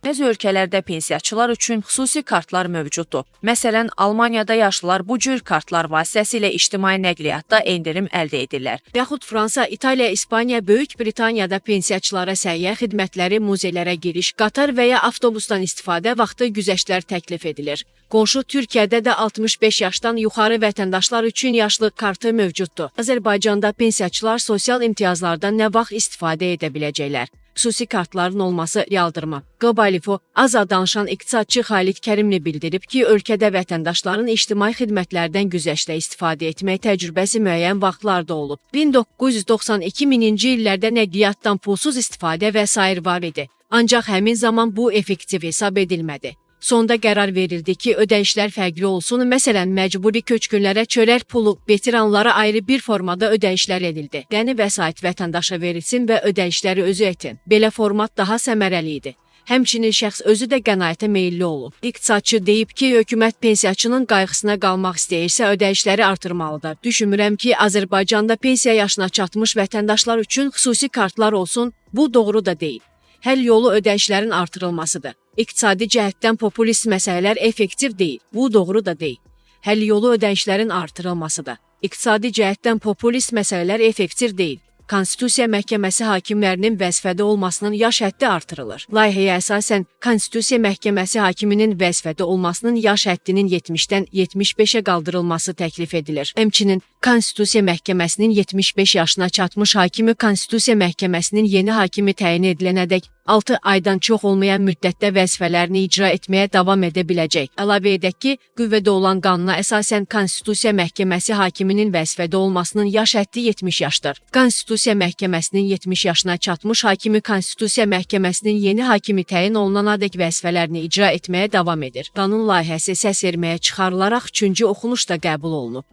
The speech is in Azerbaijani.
Bəzi ölkələrdə pensiyaçılar üçün xüsusi kartlar mövcuddur. Məsələn, Almaniyada yaşlılar bu cür kartlar vasitəsilə ictimai nəqliyyatda endirim əldə edirlər. Yaxud Fransa, İtaliya, İspaniya, Böyük Britaniyada pensiyaçılara səhiyyə xidmətləri, muzeylərə giriş, qatar və ya avtobusdan istifadə vaxtı güzəştlər təklif edilir. Qonşu Türkiyədə də 65 yaşdan yuxarı vətəndaşlar üçün yaşlı kartı mövcuddur. Azərbaycanda pensiyaçılar sosial imtiyazlardan nə vaxt istifadə edə biləcəklər? Xüsusi kartların olması yaldırma. Qobalifo azad danışan iqtisadçı Xalid Kərimli bildirib ki, ölkədə vətəndaşların ictimai xidmətlərdən güzəştdə istifadə etmək təcrübəsi müəyyən vaxtlarda olub. 1992-ci illərdə nəqliyyatdan pulsuz istifadə və sair var idi. Ancaq həmin zaman bu effektiv hesab edilmədi. Sonda qərar verildi ki, ödəyişlər fərqli olsun, məsələn, məcburi köçkünlərə çörək pulu, veteranlara ayrı bir formada ödəyişlər edildi. Dəni vəsait vətəndaşa verilsin və ödəyişləri özü etin. Belə format daha səmərəli idi. Həmçinin şəxs özü də qənaətə meyilli olub. İqtisadçı deyib ki, hökumət pensiyaçının qayğısına qalmaq istəyirsə ödəyişləri artırmalıdır. Düşünmürəm ki, Azərbaycanda pensiya yaşına çatmış vətəndaşlar üçün xüsusi kartlar olsun, bu doğru da deyil. Həll yolu ödəyişlərin artırılmasıdır. İqtisadi cəhətdən populist məsələlər effektiv deyil. Bu doğru da deyil. Həll yolu ödəyişlərin artırılmasıdır. İqtisadi cəhətdən populist məsələlər effektiv deyil. Konstitusiya Məhkəməsi hakimlərinin vəzifədə olmasının yaş həddi artırılır. Layihəyə əsasən Konstitusiya Məhkəməsi hakiminin vəzifədə olmasının yaş həddinin 70-dən 75-ə qaldırılması təklif edilir. Həmçinin Konstitusiya Məhkəməsinin 75 yaşına çatmış hakimi Konstitusiya Məhkəməsinin yeni hakimi təyin edilənədək 6 aydan çox olmayan müddətdə vəzifələrini icra etməyə davam edə biləcək. Əlavə edək ki, qüvvədə olan qanuna əsasən Konstitusiya Məhkəməsi hakiminin vəzifədə olmasının yaş həddi 70 yaşdır. Konstitusiya Məhkəməsinin 70 yaşına çatmış hakimi Konstitusiya Məhkəməsinin yeni hakimi təyin olunanadək vəzifələrini icra etməyə davam edir. Qanun layihəsi səs verməyə çıxarılaraq 3-cü oxunuşda qəbul olunub.